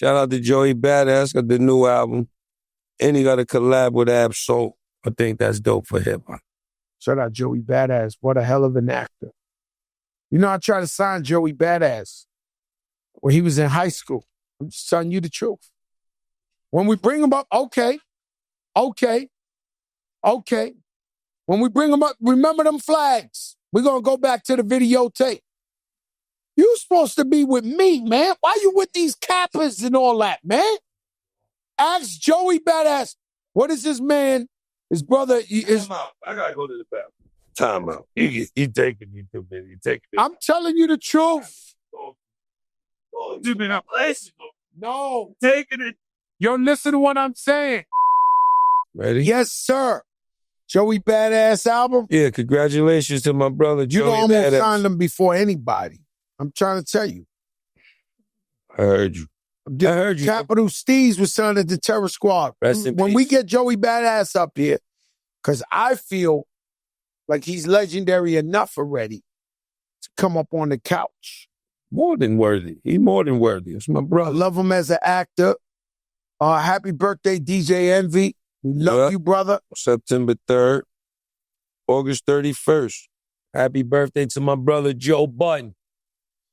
Shout out to Joey Bada. That's got the new album. And he got a collab with Ab Soul. I think that's dope for hip-hop. Shout out Joey Badass. What a hell of an actor. You know, I tried to sign Joey Badass when he was in high school. I'm just telling you the truth. When we bring him up, okay. When we bring him up, remember them flags. We're going to go back to the videotape. You supposed to be with me, man. Why you with these cappers and all that, man? Ask Joey Badass. What is this man? His brother is... Time out. I got to go to the bathroom. Time out. He taking you too many. I'm telling you the truth. You've been up place. No. Taking it. Yo, listen to what I'm saying. Ready? Yes, sir. Joey Badass album. Yeah, congratulations to my brother Joey You almost Badass. signed him before anybody. I'm trying to tell you. I heard you. Capital Steez was signed at the Terror Squad. When we get Joey Badass up here, because I feel like he's legendary enough already to come up on the couch. More than worthy. He's more than worthy. It's my brother. I love him as an actor. Happy birthday, DJ Envy. We love you, brother. September 3rd, August 31st. Happy birthday to my brother Joe Button.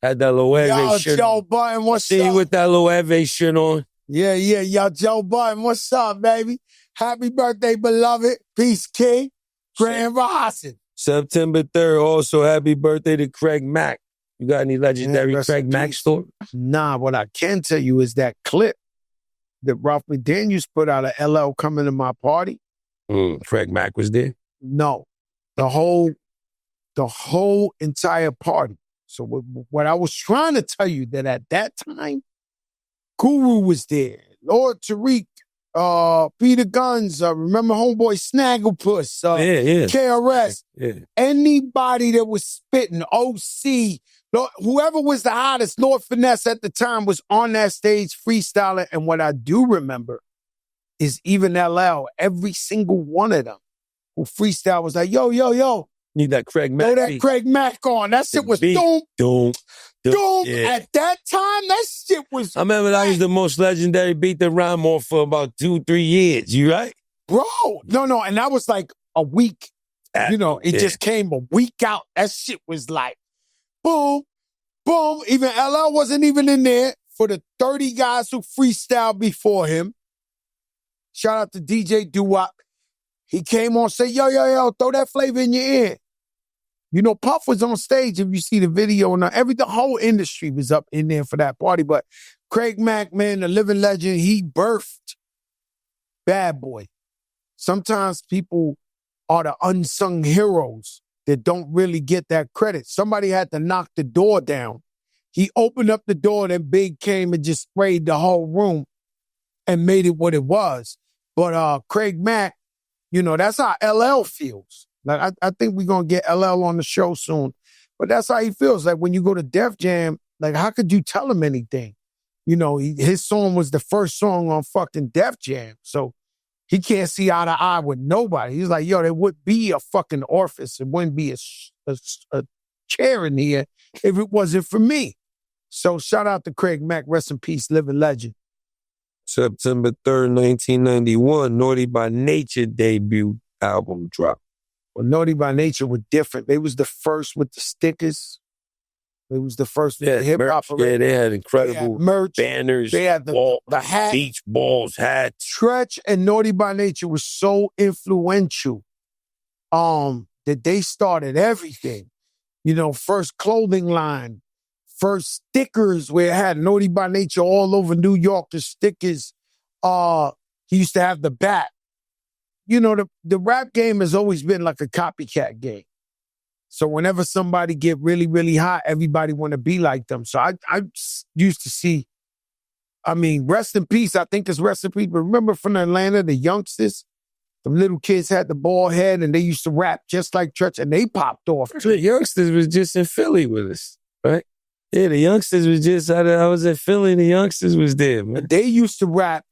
Had that Loewe shit. Joe Button, what's up? See you with that Loewe shit on. Yeah. Yo, Joe Button, what's up, baby? Happy birthday, beloved. Peace, King. Grand Rising. September 3rd, also happy birthday to Craig Mack. You got any legendary Craig Mack story? Nah, what I can tell you is that clip that Ralph McDaniels put out of LL coming to my party. Craig Mack was there? No. The whole entire party. So what I was trying to tell you that at that time, Guru was there. Lord Tariq, Peter Guns, remember homeboy Snagglepuss, KRS. Yeah. Anybody that was spitting, OC, whoever was the hottest, Lord Finesse at the time was on that stage freestyling. And what I do remember is even LL, every single one of them who freestyle was like, yo. Need that Craig Mack. Throw that Craig Mack on. That shit was doom. Yeah. At that time, that shit was... I remember that was the most legendary beat that rhyme off for about 2-3 years. You right? Bro. No. And that was like a week. It just came a week out. That shit was like, boom, boom. Even LL wasn't even in there for the 30 guys who freestyled before him. Shout out to DJ Doo-Wop. He came on, say, yo, throw that flavor in your ear. Puff was on stage, if you see the video, and the whole industry was up in there for that party. But Craig Mack, man, the living legend, he birthed Bad Boy. Sometimes people are the unsung heroes that don't really get that credit. Somebody had to knock the door down. He opened up the door, then Big came and just sprayed the whole room and made it what it was. But Craig Mack, that's how LL feels. Like, I think we're going to get LL on the show soon. But that's how he feels. Like, when you go to Def Jam, like, how could you tell him anything? His song was the first song on fucking Def Jam. So he can't see eye to eye with nobody. He's like, yo, there would be a fucking orifice. It wouldn't be a chair in here if it wasn't for me. So shout out to Craig Mack. Rest in peace, living legend. September 3rd, 1991, Naughty by Nature debut album dropped. Well, Naughty by Nature were different. They was the first with the stickers. They was the first with the hip-hop. Yeah, they had incredible merch, banners. They had the hat. Beach balls, hats. Stretch and Naughty by Nature was so influential that they started everything. First clothing line, first stickers where it had Naughty by Nature all over New York, the stickers. He used to have the bat. The rap game has always been like a copycat game. So whenever somebody get really, really hot, everybody want to be like them. So I used to see, rest in peace. I think it's rest in peace. But remember from Atlanta, the youngsters, the little kids had the bald head and they used to rap just like Tretch and they popped off. The youngsters was just in Philly with us, right? Yeah, the youngsters was just, I was at Philly, the youngsters was there, man. They used to rap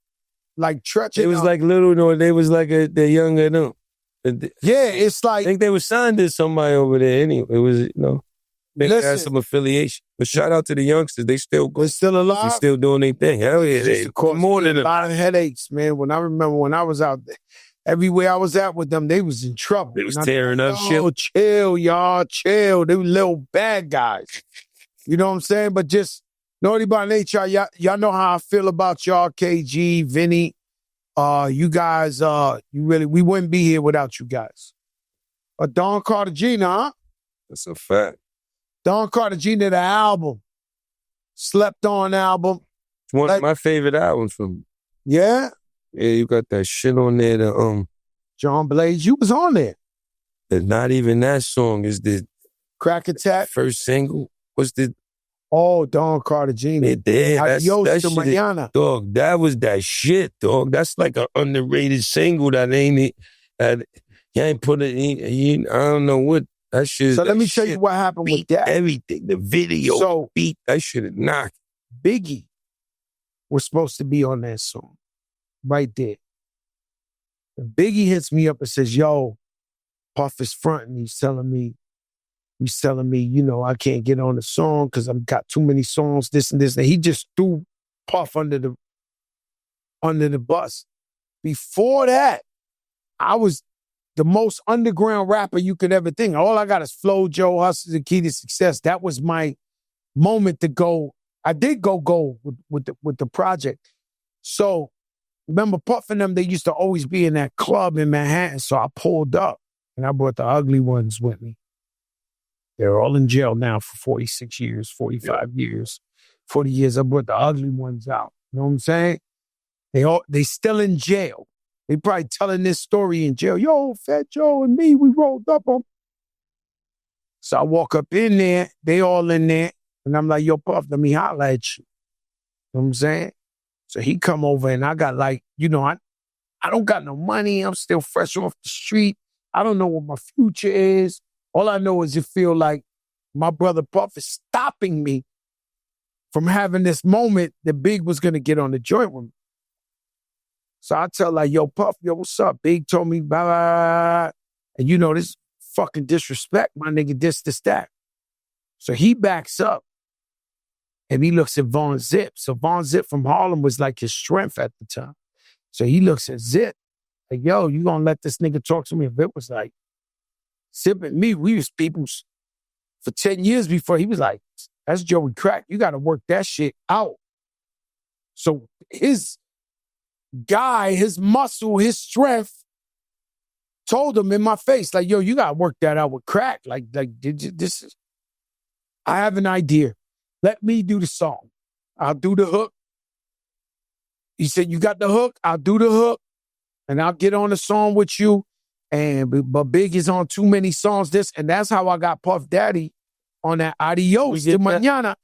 like Tretch. It was like little, they was like they're younger than them. Yeah, it's like... I think they were signed to somebody over there anyway. It was, They had some affiliation. But shout out to the youngsters. They still go. They're still alive. They still doing their thing. Hell yeah. They more than a lot of headaches, man. When I remember when I was out there, everywhere I was at with them, they was in trouble. They was tearing up shit. Oh, chill, y'all, chill. They were little bad guys. You know what I'm saying? But just naughty by nature, y'all know how I feel about y'all, KG, Vinny. You guys, we wouldn't be here without you guys. Don Cartagena, huh? That's a fact. Don Cartagena, the album. Slept On album. It's one of my favorite albums from. Yeah? Yeah, you got that shit on there. John Blaze, you was on there. Not even that song is the Crack Attack. First single. What's the? Oh, Don Cartagena. Adios to Mañana. Dog, that was that shit, dog. That's like an underrated single that ain't it. You ain't put it in. I don't know what. That shit. So let me tell you what happened with that. Everything, the video, beat, that shit is knocked. Biggie was supposed to be on that song, right there. And Biggie hits me up and says, "Yo, Puff is fronting. He's telling me, you know, I can't get on the song because I've got too many songs, this and this." And he just threw Puff under the bus. Before that, I was the most underground rapper you could ever think. All I got is Flow, Joe, Hustle's the key to success. That was my moment to go. I did go with the project. So remember Puff and them, they used to always be in that club in Manhattan. So I pulled up and I brought the ugly ones with me. They're all in jail now for 46 years, 45 years, 40 years. I brought the ugly ones out. You know what I'm saying? They still in jail. They probably telling this story in jail. Yo, Fat Joe and me, we rolled up on. So I walk up in there, they all in there, and I'm like, yo, Puff, let me holler at you. You know what I'm saying? So he come over and I got like, you know, I don't got no money. I'm still fresh off the street. I don't know what my future is. All I know is it feel like my brother Puff is stopping me from having this moment that Big was going to get on the joint with me. So I tell like, yo, Puff, yo, what's up? Big told me, blah, blah, blah. And you know, this fucking disrespect, my nigga, this, that. So he backs up and he looks at Von Zip. So Von Zip from Harlem was like his strength at the time. So he looks at Zip, like, yo, you gonna let this nigga talk to me? If it was like, Zip and me, we was peoples for 10 years before. He was like, that's Joey Crack. You got to work that shit out. So his guy, his muscle, his strength told him in my face, like, yo, you got to work that out with Crack. Like this is, I have an idea. Let me do the song. I'll do the hook. He said, you got the hook? I'll do the hook and I'll get on the song with you. But Big is on too many songs, and that's how I got Puff Daddy on that Adios to Mañana.